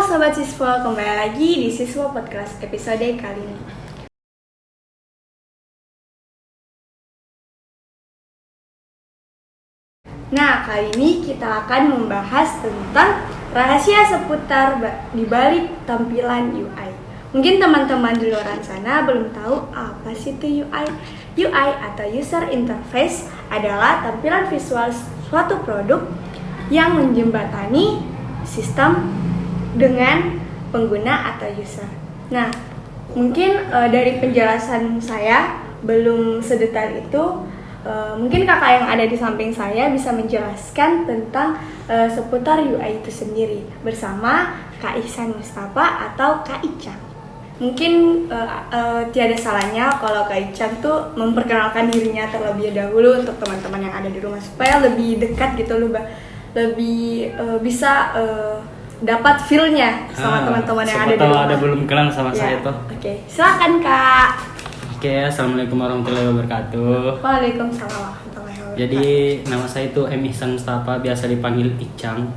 Sobat Siswa, kembali lagi di Siswa Podcast episode kali ini. Nah, kali ini kita akan membahas tentang rahasia seputar dibalik tampilan UI. Mungkin teman-teman di luar sana belum tahu apa sih itu UI. UI atau User Interface adalah tampilan visual suatu produk yang menjembatani sistem dengan pengguna atau user. Nah, mungkin dari penjelasan saya belum sedetail itu. Mungkin kakak yang ada di samping saya bisa menjelaskan tentang seputar UI itu sendiri bersama Kak Ihsan Mustafa atau Kak Icang. Mungkin tiada salahnya kalau Kak Icang tuh memperkenalkan dirinya terlebih dahulu untuk teman-teman yang ada di rumah supaya lebih dekat gitu loh, lebih bisa dapat feel-nya sama teman-teman yang ada di rumah. Ada belum kenal sama saya tuh. Oke, silakan Kak. Oke, assalamualaikum warahmatullahi wabarakatuh. Waalaikumsalam warahmatullahi wabarakatuh. Jadi nama saya itu M. Ihsan Mustafa, biasa dipanggil Icang.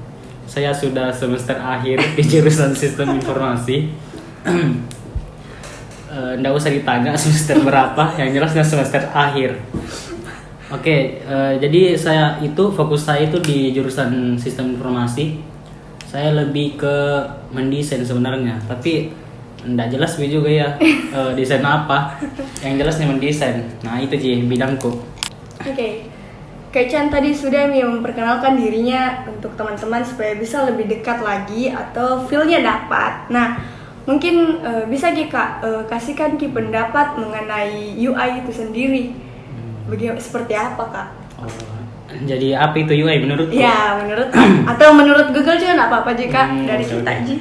Saya sudah semester akhir di jurusan Sistem Informasi. Nggak usah ditanya semester berapa, yang jelasnya semester akhir. Oke, jadi fokus saya itu di jurusan Sistem Informasi. Saya lebih ke mendesain sebenarnya, tapi nggak jelas juga ya desain apa. Yang jelasnya mendesain. Nah itu sih bidangku. Oke. Kak Chan tadi sudah memperkenalkan dirinya untuk teman-teman supaya bisa lebih dekat lagi atau feel-nya dapat. Nah mungkin bisa Kak kasihkan pendapat mengenai UI itu sendiri. Seperti apa Kak? Jadi apa itu UI menurutku? Ya menurut atau menurut Google juga nggak apa-apa Kak dari kita aja.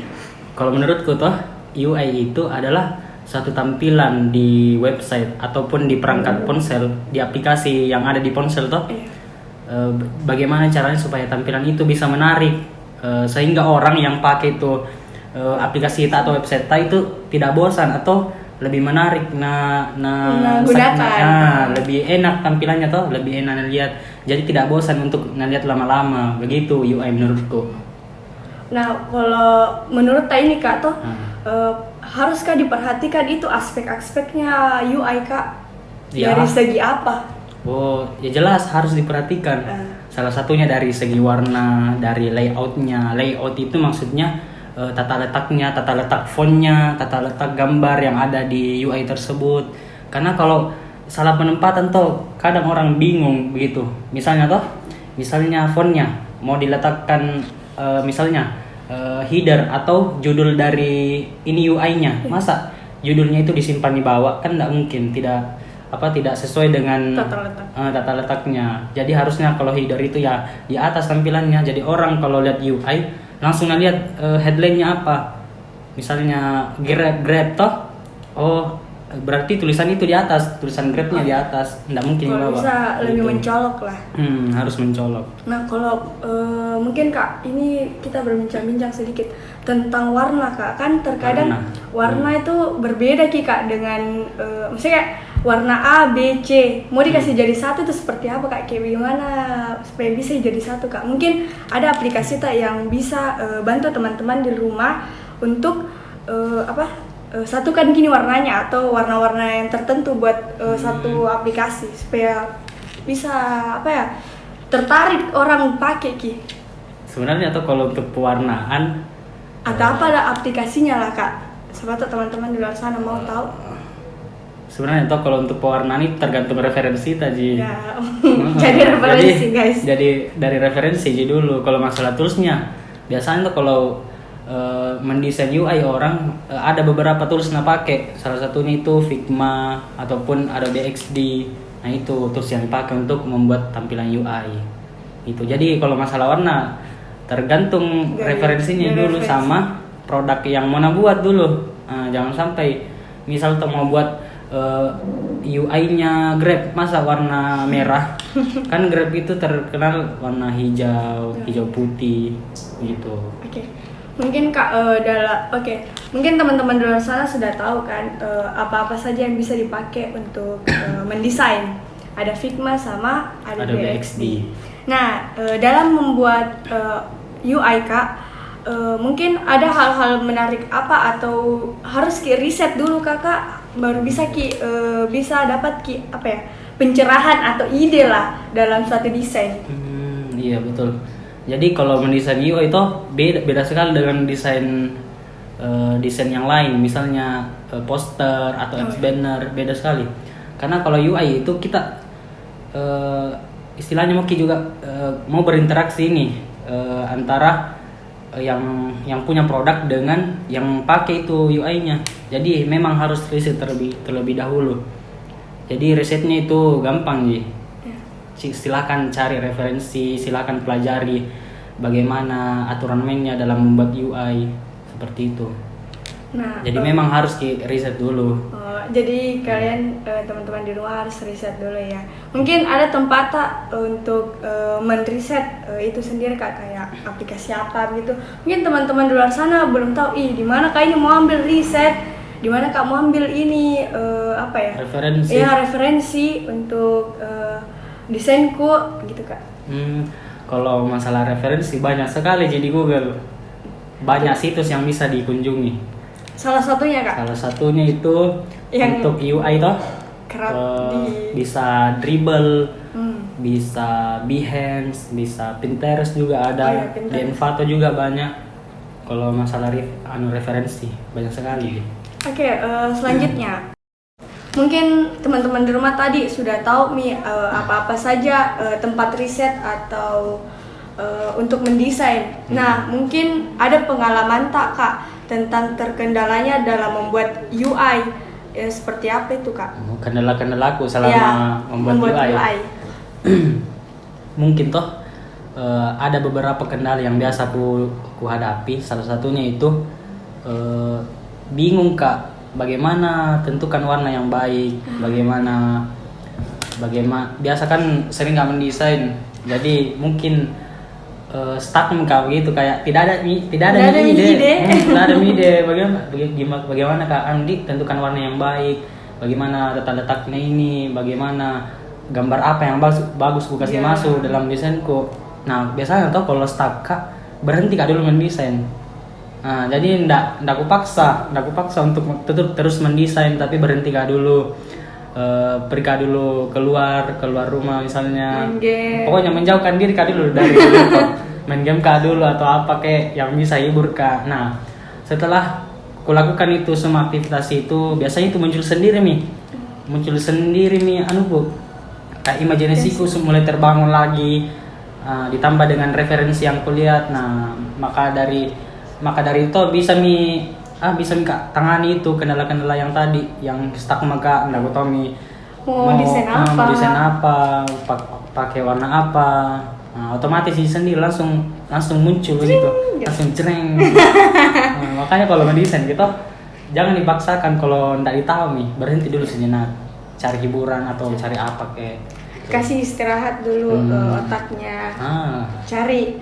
Kalau menurutku toh UI itu adalah satu tampilan di website ataupun di perangkat ponsel, di aplikasi yang ada di ponsel toh. Bagaimana caranya supaya tampilan itu bisa menarik sehingga orang yang pakai itu aplikasi atau website itu tidak bosan atau lebih menarik lebih enak tampilannya toh, lebih enak lihat. Jadi tidak bosan untuk ngeliat lama-lama. Begitu UI menurutku. Nah, kalau menurut ini Kak toh haruskah diperhatikan itu aspek-aspeknya UI Kak? Ya. Dari segi apa? Oh, ya jelas harus diperhatikan. Salah satunya dari segi warna, dari layoutnya. Layout itu maksudnya tata letaknya, tata letak fontnya, tata letak gambar yang ada di UI tersebut. Karena kalau salah penempatan toh kadang orang bingung begitu. Misalnya fontnya mau diletakkan header atau judul dari ini UI-nya. Masa judulnya itu disimpan di bawah? Kan enggak mungkin, tidak sesuai dengan tata letaknya. Jadi harusnya kalau header itu ya di atas tampilannya. Jadi orang kalau lihat UI langsung lihat headline-nya apa. Misalnya Grab toh. Oh, berarti tulisan itu di atas, tulisan Grab-nya di atas. Enggak mungkin di bawah. Bisa lebih mencolok lah. Harus mencolok. Nah, kalau mungkin Kak, ini kita berbincang-bincang sedikit tentang warna Kak. Kan terkadang warna itu berbeda Kak dengan misalnya kayak warna A, B, C. Mau dikasih jadi satu itu seperti apa Kak? Kayak gimana supaya bisa jadi satu Kak? Mungkin ada aplikasi yang bisa bantu teman-teman di rumah untuk satukan gini warnanya atau warna-warna yang tertentu buat satu aplikasi supaya bisa tertarik orang pakai Ki. Sebenarnya atau kalau untuk pewarnaan atau ada aplikasinya lah Kak. Sebab teman-teman di luar sana mau tahu. Sebenarnya kalau untuk pewarnaan itu tergantung referensi tadi. Ya. Jadi referensi guys. Jadi dari referensi aja dulu. Kalau masalah toolsnya, biasanya kalau mendesain UI orang ada beberapa tools yang pakai. Salah satunya itu Figma ataupun Adobe XD. Nah itu tools yang dipakai untuk membuat tampilan UI. Itu. Jadi kalau masalah warna tergantung referensinya dulu sama produk yang mau buat dulu. Jangan sampai misal mau buat UI-nya Grab masa warna merah. Kan Grab itu terkenal warna hijau putih gitu. Oke. Mungkin Kak mungkin teman-teman di luar sana sudah tahu kan apa-apa saja yang bisa dipakai untuk mendesain. Ada Figma sama Adobe XD. Nah, dalam membuat UI Kak, mungkin ada hal-hal menarik apa atau harus ki riset dulu kakak baru bisa bisa dapat apa ya pencerahan atau ide lah dalam suatu desain. Iya betul. Jadi kalau mendesain UI itu beda sekali dengan desain yang lain, misalnya poster atau banner, beda sekali. Karena kalau UI itu kita istilahnya mungkin juga mau berinteraksi nih antara yang punya produk dengan yang pakai itu UI-nya. Jadi memang harus riset terlebih dahulu. Jadi risetnya itu gampang nih. Silakan cari referensi, silakan pelajari bagaimana aturan mainnya dalam membuat UI seperti itu. Nah, jadi memang harus riset dulu. Jadi kalian teman-teman di rumah harus riset dulu ya. Mungkin ada tempat untuk menriset itu sendiri kak, kayak aplikasi apa gitu. Mungkin teman-teman di luar sana belum tahu, di mana kak ini mau ambil riset, di mana kak mau ambil ini apa ya? Referensi. Ya referensi untuk desainku gitu kak. Kalau masalah referensi banyak sekali jadi Google. Banyak situs yang bisa dikunjungi. Salah satunya kak? Salah satunya itu yang untuk UI toh bisa Dribbble, bisa Behance, bisa Pinterest juga ada, di Envato juga banyak. Kalau masalah referensi banyak sekali. Oke, selanjutnya mungkin teman-teman di rumah tadi sudah tahu nih apa-apa saja tempat riset atau untuk mendesain. Nah, mungkin ada pengalaman tak kak tentang terkendalanya dalam membuat UI? Seperti apa itu kak? Kendala-kendalaku selama membuat UI. Mungkin toh ada beberapa kendala yang biasa ku hadapi. Salah satunya itu bingung kak, bagaimana tentukan warna yang baik, bagaimana biasa kan sering nggak mendesain, jadi mungkin stuck kak gitu, kayak tidak ada ide bagaimana kak Andi tentukan warna yang baik, bagaimana letaknya ini, bagaimana gambar apa yang bagus ku kasih masuk dalam desainku. Nah biasanya tuh kalau stuck kak berhenti kak dulu mendesain. Nah jadi ndak ku paksa untuk terus mendesain, tapi berhenti kak dulu. Pergi kak dulu keluar rumah misalnya, pokoknya menjauhkan diri kak dulu dari main game kak dulu atau apa kayak yang bisa hibur kak. Nah setelah kulakukan itu semua aktivitas itu, biasanya itu muncul sendiri nih bu, kayak imajinasiku mulai terbangun lagi, ditambah dengan referensi yang kulihat. Nah maka dari itu bisa kak tangani itu kendala-kendala yang tadi yang stuck, maka nggak tahu mau desain apa, pakai warna apa. Nah, otomatis sendiri langsung muncul gitu, langsung jreng. Makanya kalau mendesain gitu jangan dipaksakan, kalau nggak ditahu nih berhenti dulu sejenak, cari hiburan atau cari apa kayak gitu. Kasih istirahat dulu otaknya, cari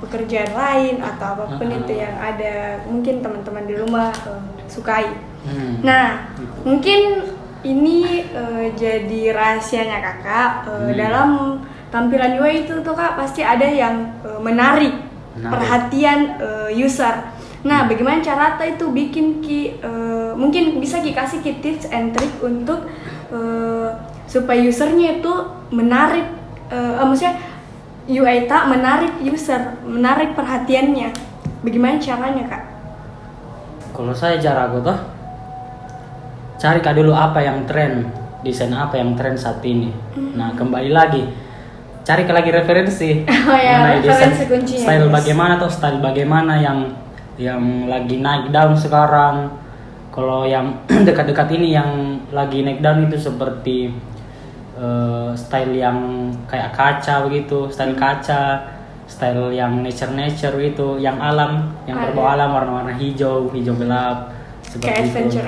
pekerjaan lain atau apapun itu yang ada mungkin teman-teman di rumah sukai. Nah mungkin ini jadi rahasianya kakak dalam tampilan UI itu tuh kak pasti ada yang menarik perhatian user. Nah bagaimana cara itu bikin mungkin bisa kasih tips and trick untuk supaya usernya itu menarik, maksudnya UI tak menarik user, menarik perhatiannya. Bagaimana caranya kak? Kalau saya cara aku tuh cari kak dulu apa yang tren, desain apa yang tren saat ini. Nah kembali lagi cari lagi referensi mengenai desain, style bagaimana atau style bagaimana yang lagi naik daun sekarang. Kalau yang dekat-dekat ini yang lagi naik daun itu seperti style yang kayak kaca begitu, style kaca, style yang nature gitu, yang alam, yang berbau alam, warna-warna hijau gelap seperti itu.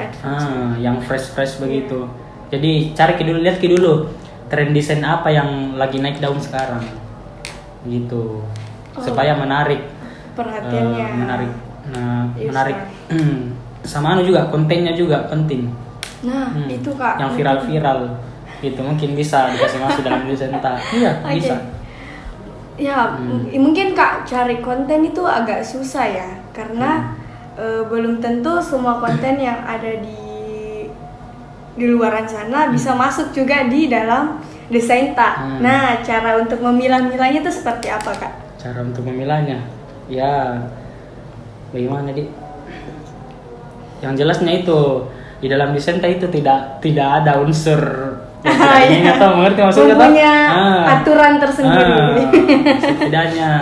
Yang fresh begitu. Jadi lihat dulu tren desain apa yang lagi naik daun sekarang gitu, supaya menarik perhatiannya, menarik sama juga kontennya juga penting. Nah itu kak yang viral itu mungkin bisa dikasih masuk dalam desain tak. Iya bisa. Ya, mungkin Kak cari konten itu agak susah ya, karena belum tentu semua konten yang ada di luaran sana bisa masuk juga di dalam desain tak. Nah, cara untuk memilah-milahnya itu seperti apa, Kak? Cara untuk memilahnya, ya bagaimana yang jelasnya itu di dalam desain tak itu tidak ada unsur yang atau mengerti maksudnya punya aturan tersendiri. Setidaknya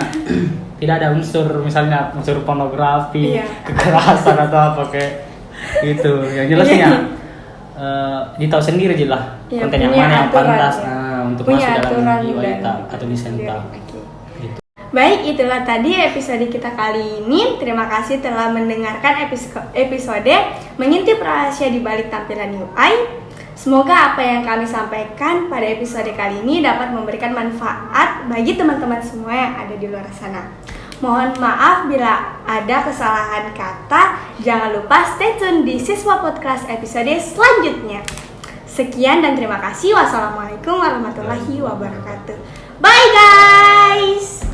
tidak ada unsur, misalnya unsur pornografi, Iya. kekerasan atau apa kayak gitu. Yang jelasnya ditahu sendiri aja lah Iya, konten yang punya mana yang aturan, pantas ya. untuk Punya masuk aturan dalam UI dan tak atau desain tak. Oke. Gitu. Baik, itulah tadi episode kita kali ini. Terima kasih telah mendengarkan episode mengintip rahasia di balik tampilan UI. Semoga apa yang kami sampaikan pada episode kali ini dapat memberikan manfaat bagi teman-teman semua yang ada di luar sana. Mohon maaf bila ada kesalahan kata. Jangan lupa stay tune di Siswa Podcast episode selanjutnya. Sekian dan terima kasih. Wassalamualaikum warahmatullahi wabarakatuh. Bye guys.